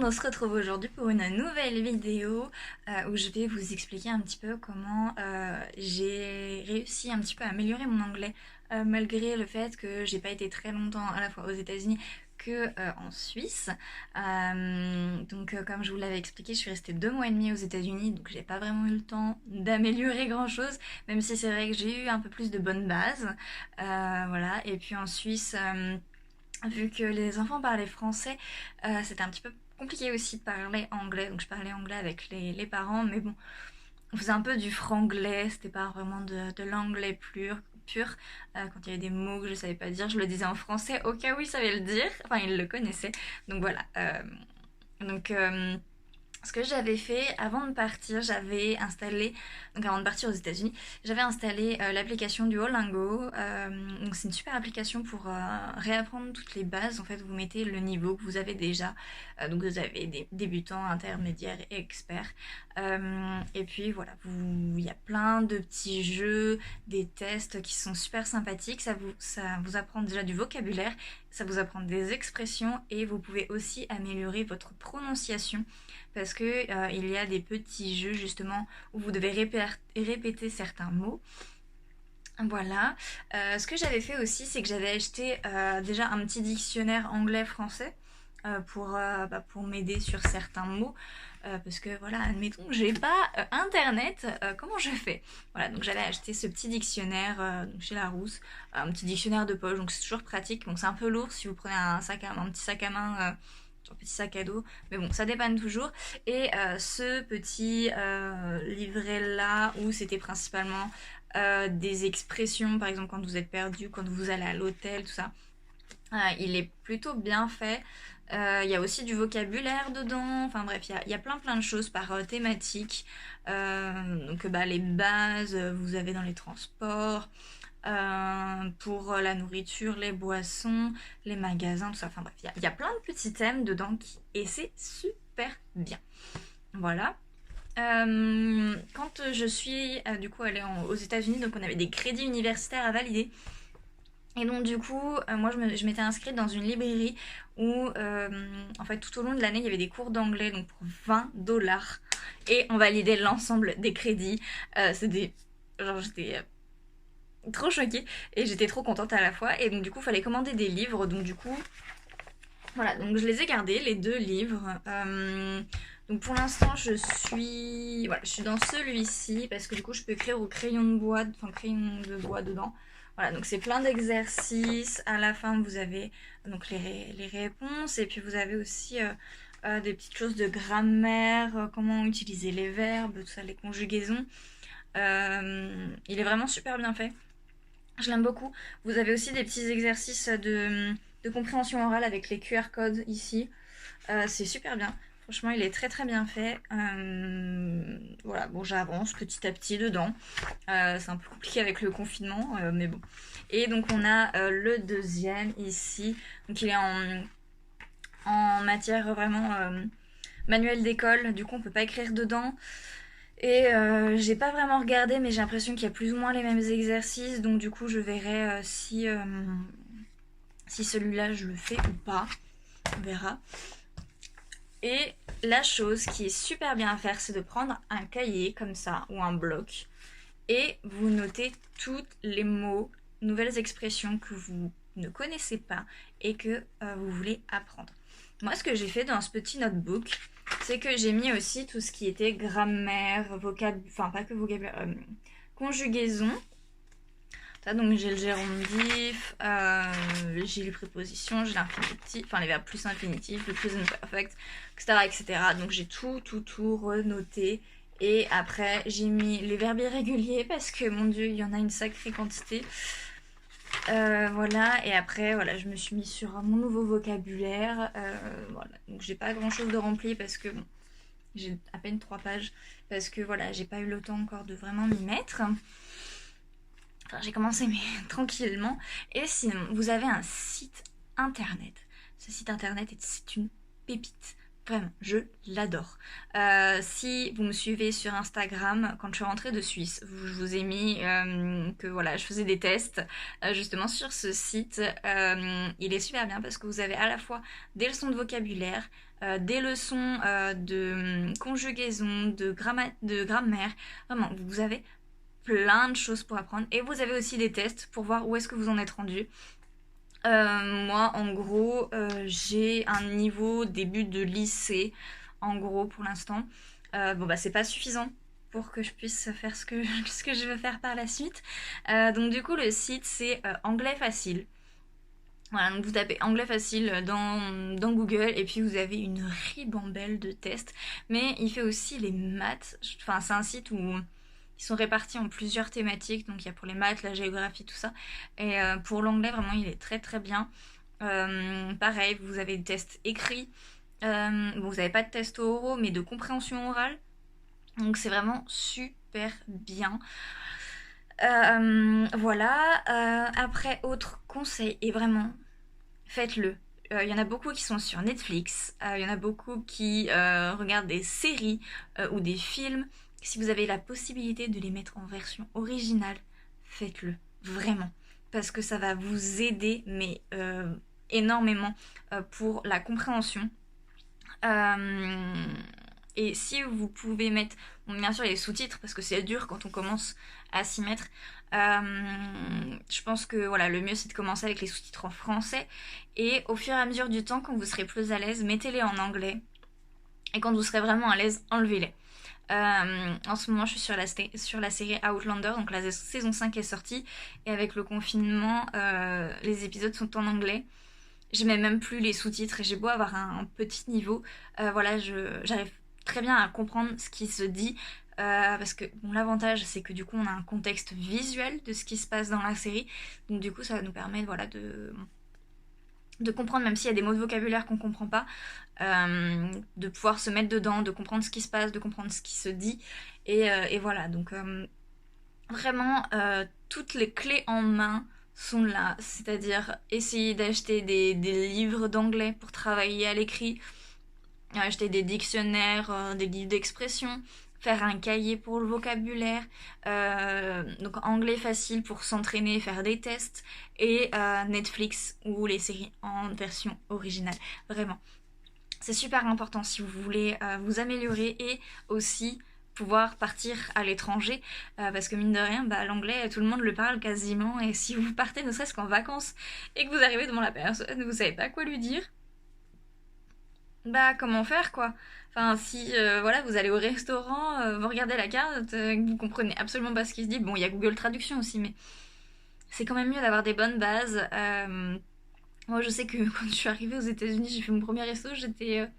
on se retrouve aujourd'hui pour une nouvelle vidéo où je vais vous expliquer un petit peu comment j'ai réussi un petit peu à améliorer mon anglais malgré le fait que j'ai pas été très longtemps à la fois aux États-Unis que en Suisse. Comme je vous l'avais expliqué, je suis restée 2 mois et demi aux États-Unis, donc j'ai pas vraiment eu le temps d'améliorer grand-chose, même si c'est vrai que j'ai eu un peu plus de bonnes bases. Voilà. Et puis en Suisse, vu que les enfants parlaient français, c'était un petit peu compliqué aussi de parler anglais. Donc je parlais anglais avec les parents, mais bon, on faisait un peu du franglais, c'était pas vraiment de l'anglais pur. Quand il y avait des mots que je savais pas dire, je le disais en français au cas où ils savaient le dire. Enfin, ils le connaissaient. Donc voilà. Donc, euh, Ce que j'avais fait avant de partir, j'avais installé, donc avant de partir aux États-Unis, j'avais installé l'application Duolingo. Donc c'est une super application pour réapprendre toutes les bases. En fait, vous mettez le niveau que vous avez déjà. Donc vous avez des débutants, intermédiaires et experts. Et puis voilà, il y a plein de petits jeux, des tests qui sont super sympathiques. Ça vous apprend déjà du vocabulaire, ça vous apprend des expressions et vous pouvez aussi améliorer votre prononciation parce que il y a des petits jeux justement où vous devez répéter certains mots. Voilà. Ce que j'avais fait aussi, c'est que j'avais acheté déjà un petit dictionnaire anglais-français pour m'aider sur certains mots. Parce que voilà, admettons que j'ai pas internet, comment je fais? Voilà, donc j'avais acheté ce petit dictionnaire donc chez Larousse, un petit dictionnaire de poche, donc c'est toujours pratique. Donc c'est un peu lourd si vous prenez un petit sac à main, un petit sac à dos, mais bon, ça dépanne toujours. Et ce petit livret là où c'était principalement des expressions, par exemple quand vous êtes perdu, quand vous allez à l'hôtel, tout ça. Il est plutôt bien fait. Il y a aussi du vocabulaire dedans. Enfin bref, il y a plein de choses par thématique. Les bases, vous avez dans les transports, pour la nourriture, les boissons, les magasins, tout ça. Enfin bref, il y a plein de petits thèmes dedans et c'est super bien. Voilà. Quand je suis du coup allée aux États-Unis, donc on avait des crédits universitaires à valider. Et donc du coup, moi je m'étais inscrite dans une librairie où en fait tout au long de l'année il y avait des cours d'anglais donc pour 20 $ et on validait l'ensemble des crédits. J'étais trop choquée et j'étais trop contente à la fois. Et donc du coup il fallait commander des livres. Donc du coup voilà, donc je les ai gardés, les 2 livres. Donc pour l'instant je suis dans celui-ci parce que du coup je peux écrire au crayon de bois, enfin crayon de bois dedans. Voilà, donc c'est plein d'exercices. À la fin vous avez donc les réponses et puis vous avez aussi des petites choses de grammaire, comment utiliser les verbes, tout ça, les conjugaisons. Il est vraiment super bien fait. Je l'aime beaucoup. Vous avez aussi des petits exercices de compréhension orale avec les QR codes ici. C'est super bien. Franchement, il est très bien fait. Voilà, bon, j'avance petit à petit dedans. C'est un peu compliqué avec le confinement, mais bon. Et donc, on a le deuxième ici. Donc, il est en matière vraiment manuel d'école. Du coup, on peut pas écrire dedans. Et j'ai pas vraiment regardé, mais j'ai l'impression qu'il y a plus ou moins les mêmes exercices. Donc, du coup, je verrai si celui-là je le fais ou pas. On verra. Et la chose qui est super bien à faire, c'est de prendre un cahier comme ça ou un bloc et vous notez tous les mots, nouvelles expressions que vous ne connaissez pas et que vous voulez apprendre. Moi, ce que j'ai fait dans ce petit notebook, c'est que j'ai mis aussi tout ce qui était grammaire, enfin pas que vocabulaire, conjugaison. Ça, donc j'ai le gérondif, j'ai les prépositions, j'ai l'infinitif, enfin les verbes plus infinitifs, le present perfect, etc., etc. Donc j'ai tout renoté. Et après j'ai mis les verbes irréguliers parce que mon dieu il y en a une sacrée quantité. Voilà, et après voilà, je me suis mis sur mon nouveau vocabulaire. Voilà, donc j'ai pas grand chose de rempli parce que bon, j'ai à peine 3 pages parce que voilà, j'ai pas eu le temps encore de vraiment m'y mettre. Enfin, j'ai commencé mais tranquillement. Et sinon, vous avez un site internet. Ce site internet, c'est une pépite. Vraiment, je l'adore. Si vous me suivez sur Instagram, quand je suis rentrée de Suisse, je vous ai mis que voilà, je faisais des tests justement sur ce site. Il est super bien parce que vous avez à la fois des leçons de vocabulaire, des leçons de conjugaison, de grammaire. Vraiment, vous avez plein de choses pour apprendre. Et vous avez aussi des tests pour voir où est-ce que vous en êtes rendu. Moi, en gros, j'ai un niveau début de lycée, en gros, pour l'instant. Bon, bah, c'est pas suffisant pour que je puisse faire ce que je veux faire par la suite. Donc, du coup, le site, c'est Anglais Facile. Voilà, donc vous tapez anglais facile dans Google et puis vous avez une ribambelle de tests. Mais il fait aussi les maths. Enfin, c'est un site où ils sont répartis en plusieurs thématiques. Donc il y a pour les maths, la géographie, tout ça. Et pour l'anglais, vraiment, il est très très bien. Pareil, vous avez des tests écrits. Bon, vous n'avez pas de tests oraux, mais de compréhension orale. Donc c'est vraiment super bien. Voilà. Après, autre conseil, et vraiment, faites-le. Il y en a beaucoup qui sont sur Netflix, il y en a beaucoup qui regardent des séries ou des films. Si vous avez la possibilité de les mettre en version originale, faites-le, vraiment. Parce que ça va vous aider, mais énormément pour la compréhension. Et si vous pouvez mettre, bon, bien sûr, les sous-titres, parce que c'est dur quand on commence à s'y mettre. Je pense que voilà, le mieux c'est de commencer avec les sous-titres en français. Et au fur et à mesure du temps, quand vous serez plus à l'aise, mettez-les en anglais. Et quand vous serez vraiment à l'aise, enlevez-les. En ce moment, je suis sur la série Outlander, donc la saison 5 est sortie. Et avec le confinement, les épisodes sont en anglais. Je mets même plus les sous-titres et j'ai beau avoir un petit niveau. Voilà, j'arrive très bien à comprendre ce qui se dit. Parce que bon, l'avantage c'est que du coup on a un contexte visuel de ce qui se passe dans la série. Donc du coup ça nous permet voilà, de comprendre, même s'il y a des mots de vocabulaire qu'on comprend pas, de pouvoir se mettre dedans, de comprendre ce qui se passe, de comprendre ce qui se dit. Et voilà, donc vraiment toutes les clés en main sont là, c'est-à-dire essayer d'acheter des livres d'anglais pour travailler à l'écrit, acheter des dictionnaires, des livres d'expression, faire un cahier pour le vocabulaire, donc anglais facile pour s'entraîner, faire des tests, et Netflix ou les séries en version originale. Vraiment, c'est super important si vous voulez vous améliorer et aussi pouvoir partir à l'étranger parce que mine de rien bah, l'anglais tout le monde le parle quasiment et si vous partez ne serait-ce qu'en vacances et que vous arrivez devant la personne vous savez pas quoi lui dire bah comment faire quoi. Enfin si voilà vous allez au restaurant vous regardez la carte que vous comprenez absolument pas ce qui se dit, bon il y a Google Traduction aussi mais c'est quand même mieux d'avoir des bonnes bases. Moi je sais que quand je suis arrivée aux États-Unis j'ai fait mon premier resto, j'étais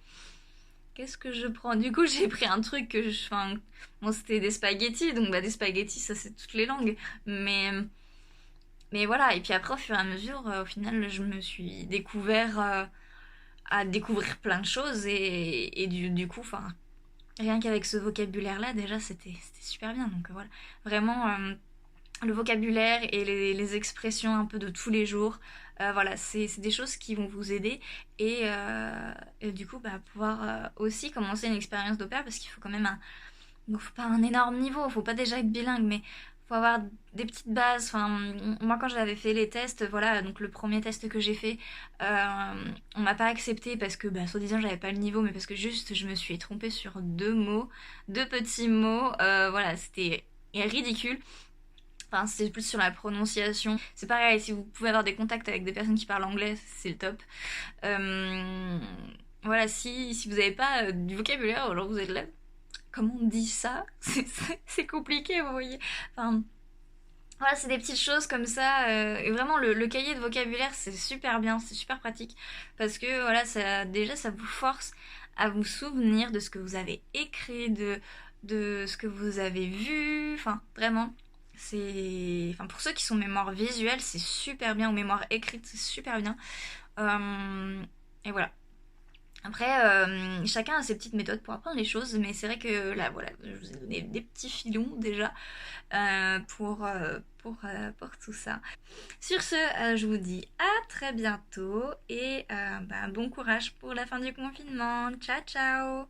qu'est-ce que je prends? Du coup, j'ai pris un truc que je. Enfin, bon, c'était des spaghettis, donc bah, des spaghettis, ça c'est toutes les langues. Mais voilà, et puis après, au fur et à mesure, au final, je me suis découvert à découvrir plein de choses, et du coup, enfin, rien qu'avec ce vocabulaire-là, déjà, c'était super bien. Donc voilà, vraiment, le vocabulaire et les expressions un peu de tous les jours. Voilà, c'est des choses qui vont vous aider et du coup bah, pouvoir aussi commencer une expérience d'au pair parce qu'il faut quand même donc, faut pas un énorme niveau, faut pas déjà être bilingue mais faut avoir des petites bases. Enfin, moi quand j'avais fait les tests, voilà, donc le premier test que j'ai fait, on m'a pas accepté parce que bah, soi-disant j'avais pas le niveau mais parce que juste je me suis trompée sur deux mots, deux petits mots, voilà, c'était ridicule. Enfin, c'est plus sur la prononciation. C'est pareil, si vous pouvez avoir des contacts avec des personnes qui parlent anglais, c'est le top. Euh, voilà, si vous n'avez pas du vocabulaire, alors vous êtes là. Comment on dit ça? C'est compliqué, vous voyez. Enfin, voilà, c'est des petites choses comme ça. Et vraiment, le cahier de vocabulaire, c'est super bien, c'est super pratique. Parce que voilà, déjà, ça vous force à vous souvenir de ce que vous avez écrit, de ce que vous avez vu. Enfin, vraiment. Enfin, pour ceux qui sont mémoire visuelle, c'est super bien, ou mémoire écrite, c'est super bien. Et voilà. Après, chacun a ses petites méthodes pour apprendre les choses, mais c'est vrai que là, voilà, je vous ai donné des petits filons déjà pour tout ça. Sur ce, je vous dis à très bientôt et bon courage pour la fin du confinement. Ciao ciao!